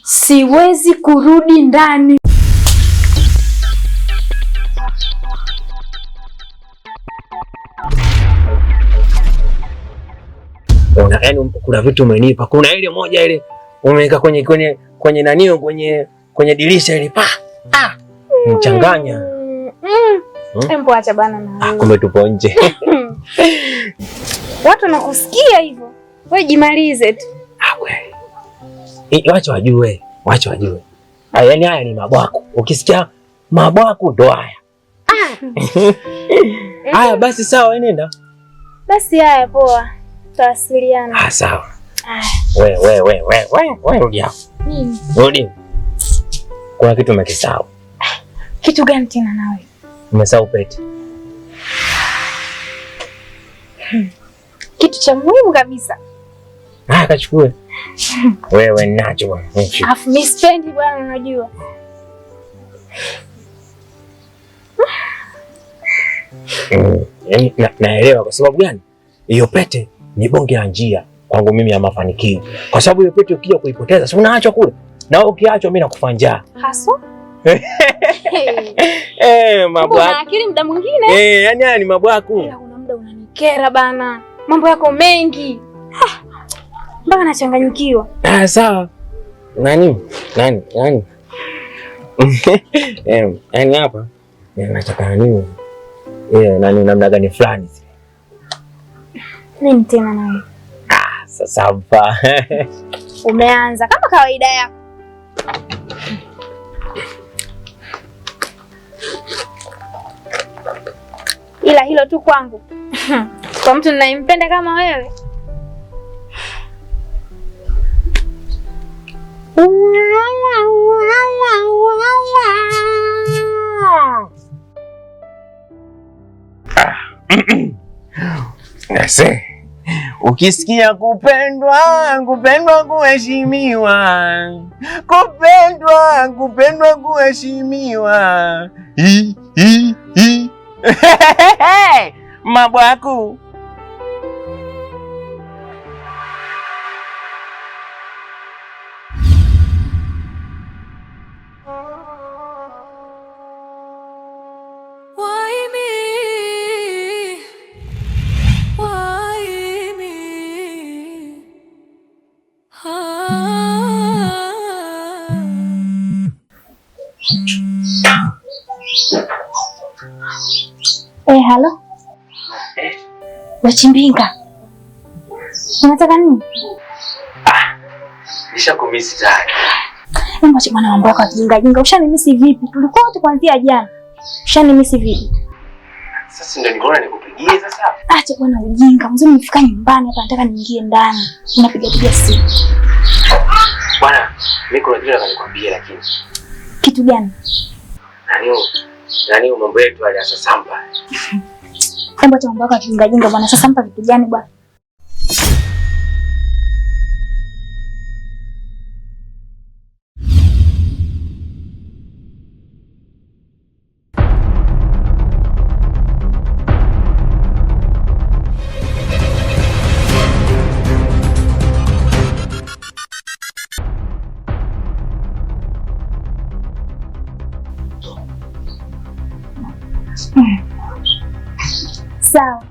Siwezi kurudi ndani. Yaani kuna vitu umenipa. Kuna ile moja ile umeweka kwenye nanio kwenye dirisha ile pa. Mchanganya. Embo acha bana na. Kumbe tupo nje. Watu wanakusikia hivyo. Wewe jimalize tu. Kweli. Wacha wajue. Yaani haya ni mabwaku. Ukisikia mabwaku ndo haya. Haya basi sawa, nenda. Basi haya poa. Tutawasiliana. Sawa. Wewe rudi hapo. Nini? Rudi. Kuna kitu umekisahau. Kitu gani tena nawe? Umesahau pete. Kitu cha muhimu kabisa. Kachukue. Wewe nacho bwana. Afu mimi sipendi bwana, unajua. Naelewa kwa sababu gani? Hiyo pete ni bonge la njia kwangu mimi ya mafanikio. Kwa sababu hiyo pete ukija kuipoteza, si unaachwa kule. Na wewe ukiachwa mimi nakufanja. Haswa? Mabwaku. Una akili muda mwingine? Yaani haya ni mabwaku. Kuna muda unanikera bana. Mambo yako mengi. Mpaka nachanganyikiwa. Sawa. Nani? Yaani hapa nataka nini? Nani namna gani fulani? Nini tena nawe? Sasa hapa. Umeanza kama kawaida yako. Ila hilo tu kwangu. Kwa mtu ninayempenda kama wewe. Nase. Ukisikia kupendwa, kuheshimiwa. Kupendwa, kuheshimiwa. Mabwaku. Halo? Wachimbinga. Unataka nini? Nishakumisi tayari. Mwache bwana mambo yako jinga. Ushanimisi vipi? Tulikuwa wote kuanzia jana. Ushanimisi vipi? Sasa ndio nikaona nikupigie sasa. Acha bwana ujinga. Mzee nimefika nyumbani hapa nataka niingie ndani. Unapiga simu. Bwana, mimi kuna kitu nataka nikwambie lakini. Kitu gani? Nani mambo yetu ya sasampa. Hebu acha mambo yako jinga bwana. Sasampa vitu gani bwana? Sawa.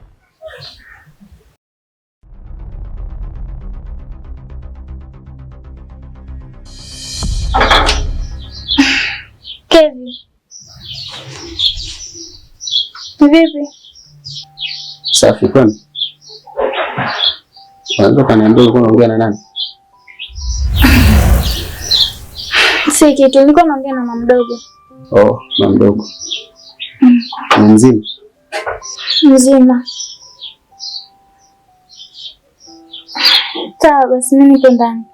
Kevin. Vipi? Safi kwani? Unaweza kaniambia ulikuwa unaongea na nani? Si kitu, nilikuwa naongea na mama mdogo. Mama mdogo. Mzima? Mzima. Sawa basi mimi nipo ndani.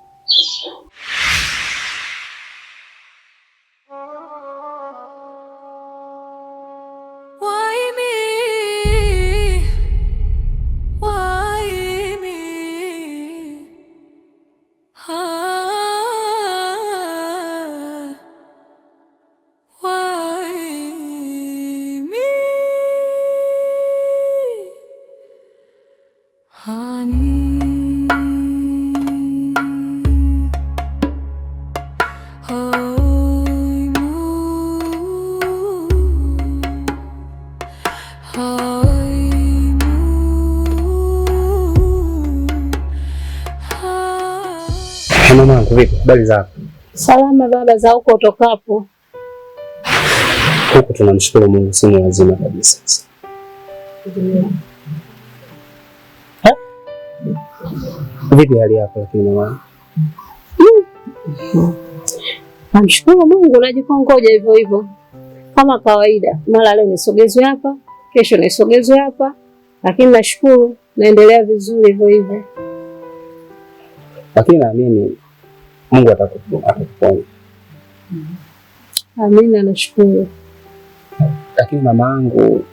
Mamangu, vipi? Habari zako? Salama baba, za huko utokapo? Huku tunamshukuru Mungu, si wazima kabisa. Vipi hali yako lakini mama? Namshukuru Mungu, najikongoja hivyo hivyo kama kawaida. Mara leo nisogezwe hapa, kesho nisogezwe hapa, lakini nashukuru naendelea vizuri hivyo hivyo. Lakini naamini Mungu atakuponya. Amina, nashukuru. Lakini mamangu,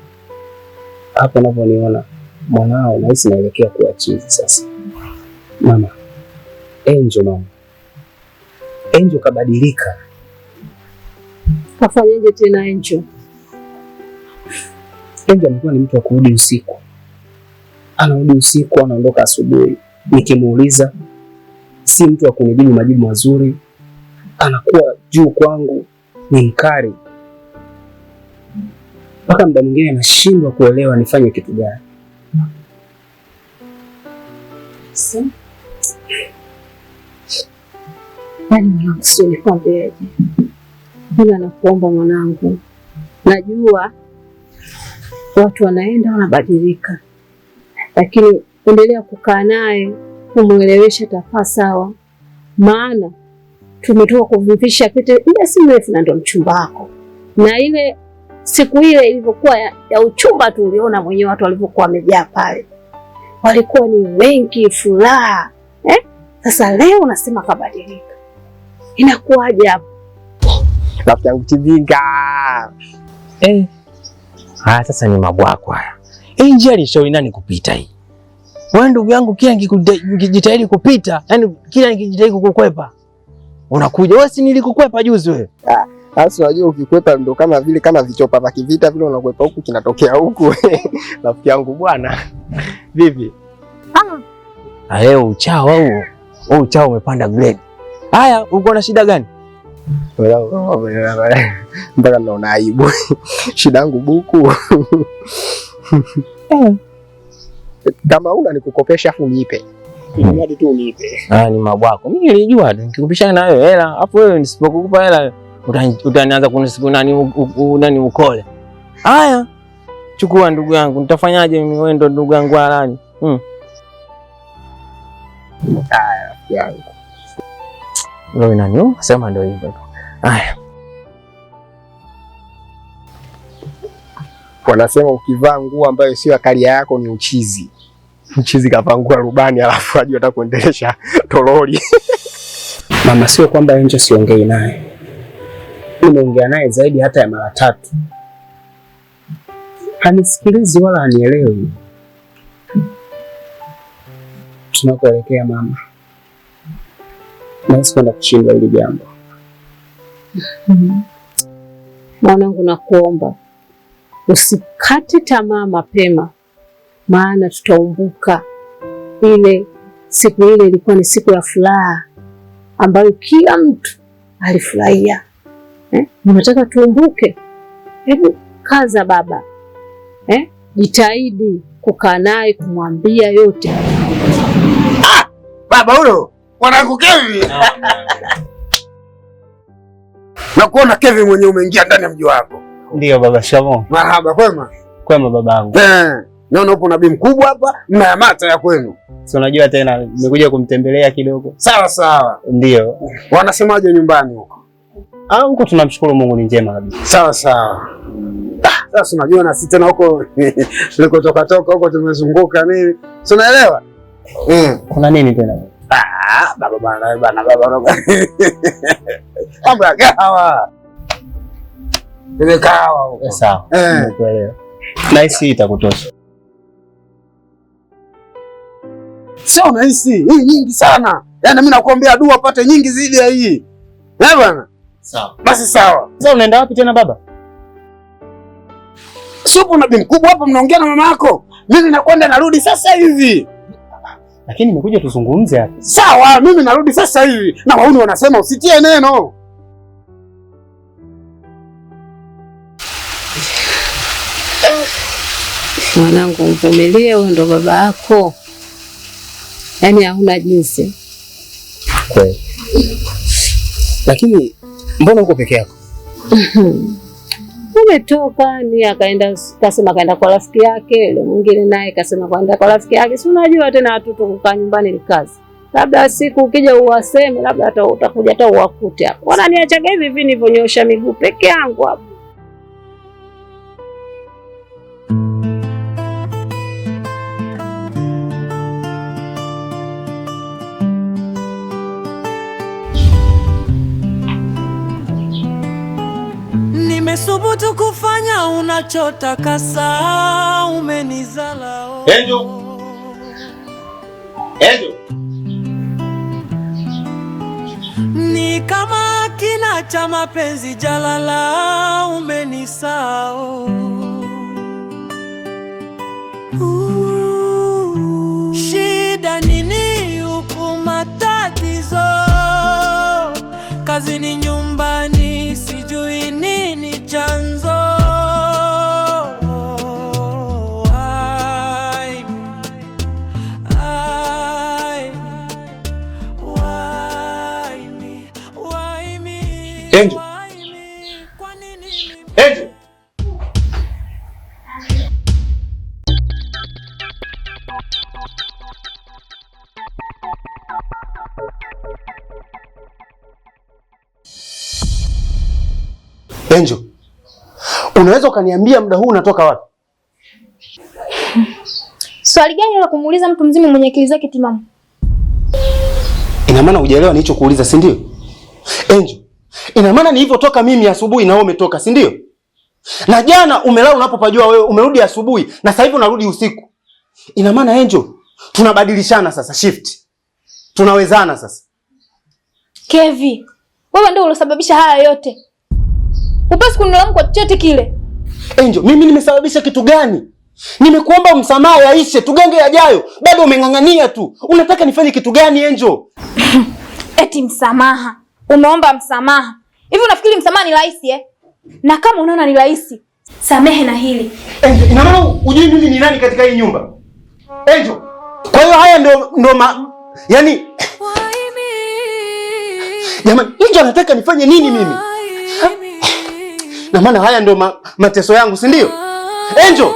hapo unavyoniona mwanao nahisi naelekea kuwa chizi sasa. Mama, Angel kabadilika. Kafanyaje tena Angel? Angel amekuwa ni mtu wa kurudi usiku. Anarudi usiku, anaondoka asubuhi. Nikimuuliza si mtu wa kunijibu majibu mazuri. Anakuwa juu kwangu, ni mkali. Mpaka muda mwingine nashindwa kuelewa nifanye kitu gani. Yaani mwanangu, sio nikwambiaje? Ila nakuomba mwanangu, najua watu wanaenda wanabadilika, lakini endelea kukaa naye kumwelewesha, tafaa sawa. Maana tumetoka kuvivisha pete muda si mrefu na ndo mchumba wako, na ile siku ile ilivyokuwa ya uchumba tu uliona mwenyewe watu walivyokuwa wamejaa pale, walikuwa ni wengi, furaha Sasa leo unasema kabadilika, inakuwaje hapo? Rafiki yangu Chivinga. Haya sasa ni mabwako haya. Hii njia ilishauri nani kupita hii? Wewe ndugu yangu, kila nikijitahidi kupita, yani kila nikijitahidi kukukwepa unakuja. Wewe si nilikukwepa juzi wewe? Sasa unajua ukikwepa ndo kama vile kama vichopa vya kivita vile, unakwepa huku kinatokea huku. Rafiki yangu bwana. Vipi? Leo uchao huo. Wewe uchao umepanda grade. Haya, uko na shida gani? Mpaka naona aibu. Shida yangu buku. Kama una nikukopesha afu niipe. Hadi tu niipe. Ni mabwako. Mimi nilijua nikikupishana na wewe hela, afu wewe nisipokukupa hela utanianza kunisiku nani ukole. Haya. Chukua ndugu yangu. Nitafanyaje mimi, wewe ndo ndugu yangu halali. Haya yangu. Ndio nani? Sema ndio hivyo. Haya. Wanasema ukivaa nguo ambayo sio kalia yako ni uchizi. Mchizi kavaa nguo rubani alafu ajue atakuendelesha toroli. Mama, sio kwamba Angel siongei naye. Nimeongea naye zaidi hata ya mara 3. Hanisikilizi wala hanielewi. Tunakoelekea mama, nahisi kwenda kushinda hili jambo. Mwanangu, nakuomba usikate tamaa mapema, maana tutaumbuka. Ile siku ile ilikuwa ni siku ya furaha ambayo kila mtu alifurahia. Unataka tuumbuke? Hebu kaza baba, jitahidi kukaa naye kumwambia yote. Baba huyo mwanangu Kevin. Nakuona Kevin mwenye umeingia ndani ya mji wako. Ndio baba. Shamo. Marhaba. Kwema? Kwema babangu. Naona upo na bibi mkubwa hapa, mnayamata ya kwenu. Si unajua tena nimekuja kumtembelea kidogo. Sawa sawa. Ndio. Wanasemaje nyumbani huko? Huko tunamshukuru Mungu, ni njema kabisa. Sawa sawa. Sasa unajua na sisi tena huko tulikotoka huko tumezunguka nini? Si unaelewa? Kuna nini tena? Baba. Mambo ya kahawa. Ile kahawa huko. Sawa. Nimekuelewa. Nice, itakutosha. Sio nahisi hii nyingi sana. Yaani mimi nakuombea dua apate nyingi zaidi ya hii. Bwana? Sawa. Basi sawa. Sasa unaenda wapi tena baba? Supu na bibi mkubwa hapa mnaongea na mama yako. Mimi nakwenda narudi sasa hivi. Lakini nimekuja tuzungumze hapa. Sawa, mimi narudi sasa hivi. Na wauni wanasema usitie neno. Mwanangu, mvumilie, huyo ndo baba yako. Yaani hauna jinsi. Kweli. Lakini mbona uko peke yako? Umetoka ni akaenda, kasema kaenda kwa rafiki yake, yule mwingine naye kasema kaenda kwa rafiki yake. Si unajua tena watoto kukaa nyumbani ni kazi. Labda siku ukija uwaseme, labda hata utakuja hata uwakute hapo. Wananiachaga hivi hivi nilivyonyosha miguu peke yangu hapo. Nimesubutu kufanya unachotaka, saa umenizala. Angel. Angel. Ni kama kina cha mapenzi jalala, umenisao. Shida nini huku matatizo, kazini nyumbani sijui nini chanzo. Angel. Angel. Angel, unaweza ukaniambia muda huu unatoka wapi? Swali gani la kumuuliza mtu mzima mwenye akili zake timamu? Ina maana hujaelewa nilichokuuliza, si ndio? Angel, ina maana nilivyotoka mimi asubuhi na wewe umetoka, si ndio? Na jana umelala unapopajua wewe, umerudi asubuhi na sasa hivi unarudi usiku. Ina maana Angel, tunabadilishana sasa shift. Tunawezana sasa. Kevi, wewe ndio ulosababisha haya yote. Upasi kunilaumu kwa chochote kile. Angel, mimi nimesababisha kitu gani? Nimekuomba msamaha yaishe, tugenge yajayo. Bado umeng'ang'ania tu. Unataka nifanye kitu gani Angel? Eti msamaha. Umeomba msamaha. Hivi unafikiri msamaha ni rahisi Na kama unaona ni rahisi, samehe na hili. Angel, ina maana hujui mimi ni nani katika hii nyumba? Angel. Kwa hiyo haya ndo yani jamani, Angel anataka nifanye nini mimi? Na maana haya ndo mateso yangu, si ndio? Angel.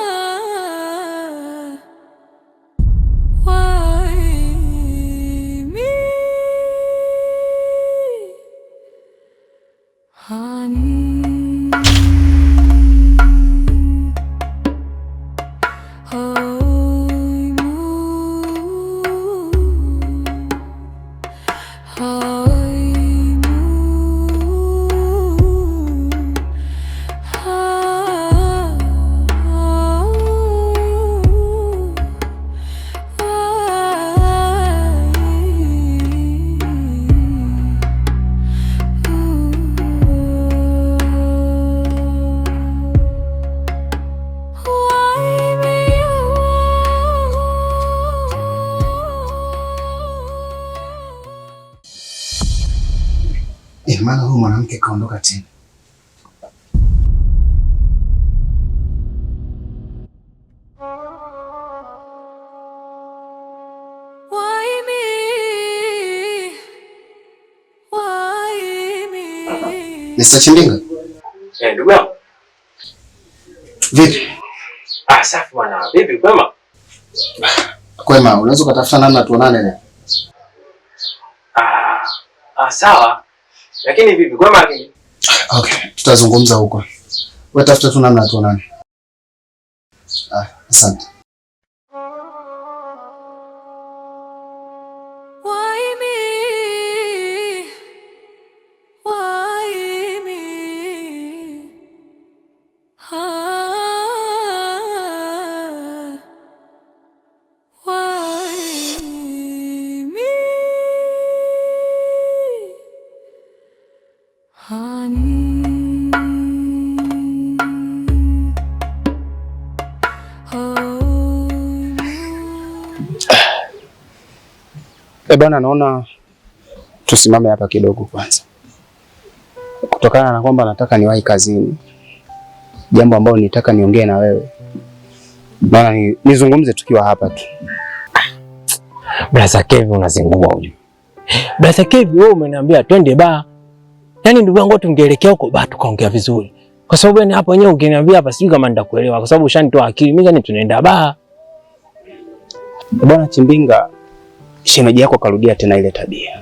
Maana huyu mwanamke kaondoka tena. Mr. Chimbinga. Ndugu yangu. Vipi? Safi bwana. Vipi kwema? Kwema, unaweza kutafuta namna tuonane leo? Sawa. Lakini vipi kwema lakini? Okay, tutazungumza huko. Wewe tafuta tu namna tuonane. Asante. Bwana, naona tusimame hapa kidogo kwanza, kutokana na kwamba nataka niwahi kazini, jambo ambalo nitaka niongee na wewe Bana, nizungumze tukiwa hapa tu. Brother Kevin unazingua huyu. Brother Kevin wewe umeniambia twende bar. Yaani ndugu yangu tungeelekea huko bar tukaongea vizuri. Kwa sababu yani hapo wenyewe ungeniambia hapa sijui kama nitakuelewa kwa sababu ushanitoa akili. Mimi yani tunaenda bar. Bwana Chimbinga, shemeji yako karudia tena ile tabia.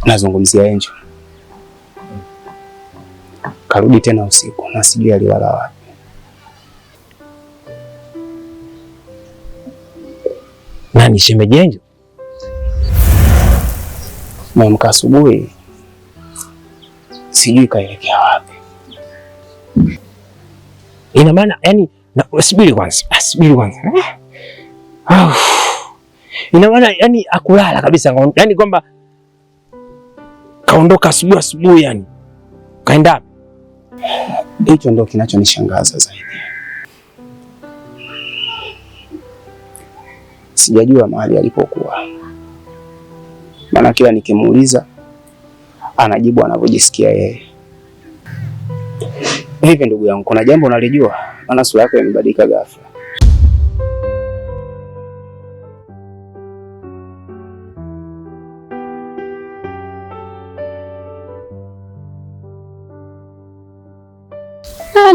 Nazungumzia Angel. Karudi tena usiku na sijui alilala wapi. Nani shemeji Angel? Naamka asubuhi sijui kaelekea wapi. Ina maana yani subiri kwanza. Ina maana yani akulala kabisa yani kwamba kaondoka asubuhi yani. Kaenda. Hicho ndio kinachonishangaza zaidi. Sijajua mahali alipokuwa. Maana kila nikimuuliza anajibu anavyojisikia yeye. Hivi ndugu yangu, kuna jambo unalijua? Maana sura yako imebadilika ghafla.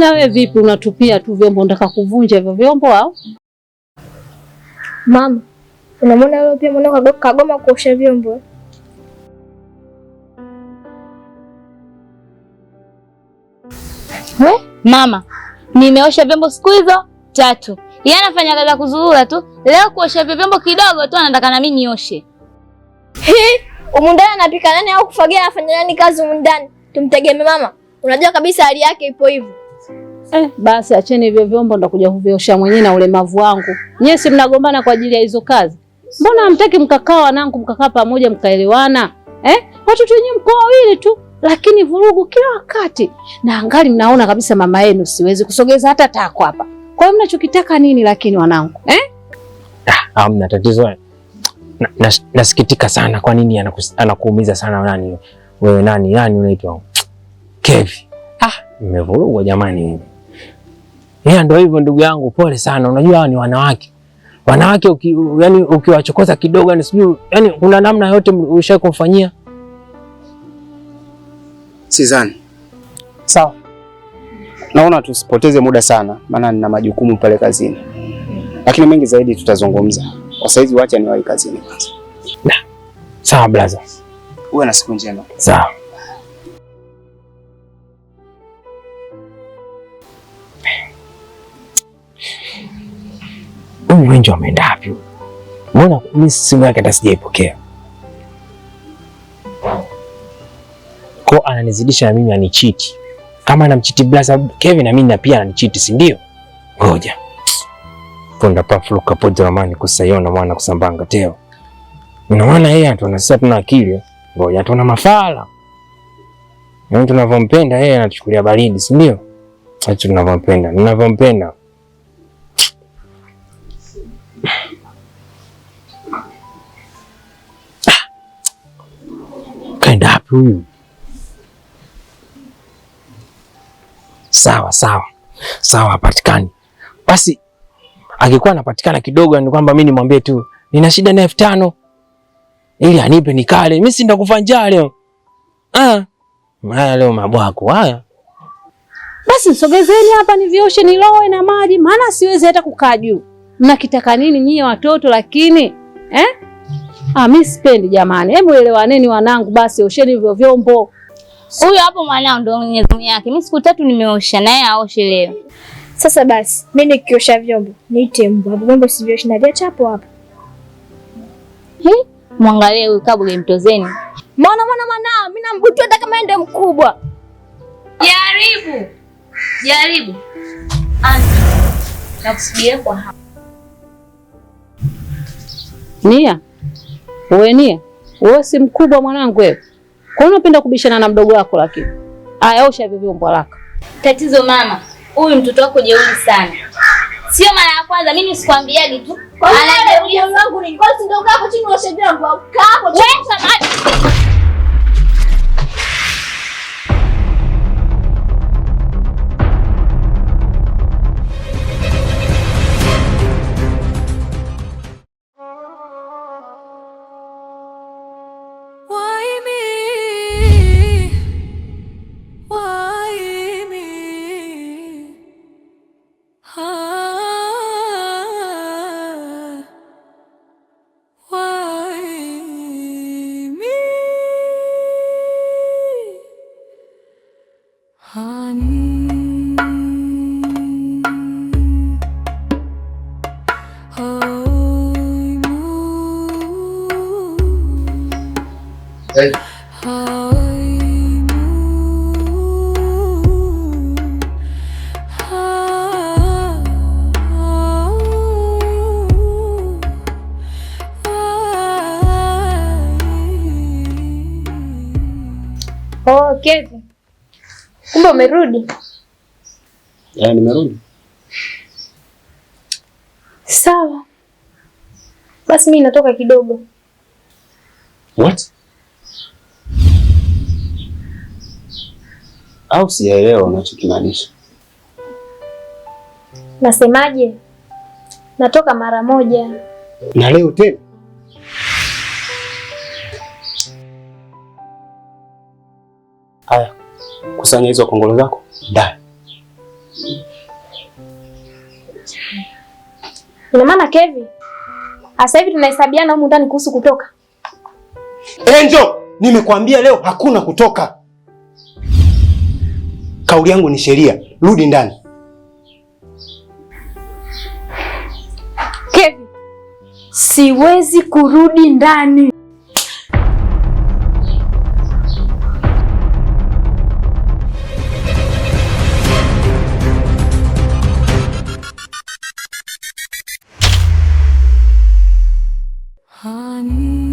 Na wewe vipi unatupia tu vyombo, unataka kuvunja hivyo vyombo au? Mama, unamwona leo pia mwanao kagoma kuosha vyombo. Mama, nimeosha vyombo siku hizo 3. Yeye anafanya kazi ya kuzurura tu. Leo kuosha vyombo kidogo tu anataka na mimi nioshe. Umundani anapika nani au kufagia afanya nani kazi umundani? Tumtegemee mama. Unajua kabisa hali yake ipo hivyo. Basi acheni hivyo vyombo ndakuja kuviosha mwenyewe na ulemavu wangu. Nyie si mnagombana kwa ajili ya hizo kazi? Mbona hamtaki mkakaa wanangu mkakaa pamoja mkaelewana? Watoto wenyewe mko wawili tu lakini vurugu kila wakati. Na angali mnaona kabisa mama yenu siwezi kusogeza hata tako hapa. Kwa hiyo mnachokitaka nini lakini wanangu? Hamna tatizo. Nasikitika sana kwa nini anakuumiza sana nani? Wewe nani unaitwa? Kevi. Nimevurugwa jamani. Ndio hivyo ndugu yangu, pole sana. Unajua hao ni wanawake. Wanawake yani ukiwachokoza kidogo yani sijui yani kuna namna yote ushakumfanyia. Sizani. Sawa. Naona tusipoteze muda sana maana nina majukumu pale kazini. Lakini mengi zaidi tutazungumza. Kwa saizi wacha niwahi kazini kwanza. Sawa brother. Uwe na siku njema. Sawa. Angel ameenda wapi? Mbona mimi simu yake hata sijaipokea? Kwa ananizidisha na mimi anichiti. Kama anamchiti brother Kevin na mimi na pia ananichiti, si ndio? Ngoja. Ponda pafluka poja ramani kusaiona mwana kusambanga teo. Unaona yeye anaona sasa tuna akili. Ngoja tuna mafala. Mimi tunavyompenda yeye anatuchukulia baridi, si ndio? Acha tunavyompenda. Ninavyompenda. Kaenda wapi huyu? Sawa hapatikani. Basi akikuwa anapatikana kidogo ni kwamba mimi nimwambie tu nina shida na 5,000 ili anipe nikale. Mimi si ndakufa njaa leo. Haya leo mabwako haya. Basi sogezeni hapa nivioshe niloe na maji maana siwezi hata kukaa juu. Mnakitaka nini nyie watoto lakini? Mimi sipendi jamani. Hebu elewaneni wanangu basi osheni hivyo vyombo. Huyu hapo mwanao ndio mwenye zamu yake. Mimi siku 3 nimeosha naye aoshe leo. Sasa basi, mimi nikiosha vyombo, niite mbwa. Vyombo sivyoosha na viacha hapo hapo. Muangalie huyu kabla mtozeni. Mwanao, mimi nambutua hata kama ende mkubwa. Jaribu. Nakusubiria kwa hapa. Nia. Wewe si mkubwa mwanangu wewe. Kwa nini unapenda kubishana na mdogo wako lakini? Osha hivyo vyombo haraka. Tatizo mama, huyu mtoto wako jeuri sana. Sio mara ya kwanza, mimi sikwambiagi tu. Anajeuri wangu ni ngozi ndio hapo chini osha vyombo. Kaa hapo chini. Oh, Kevin. Kumbe umerudi? Nimerudi. Sawa. Basi mimi natoka kidogo. What? Au sielewa unachokimaanisha. Nasemaje? Natoka mara moja. Na leo tena? Haya, kusanya hizo kongolo zako ndani. Ina maana Kevin, sasa hivi tunahesabiana humu ndani kuhusu kutoka? Angel, nimekwambia leo hakuna kutoka. Kauli yangu ni sheria. Rudi ndani. Kevin, siwezi kurudi ndani. Honey.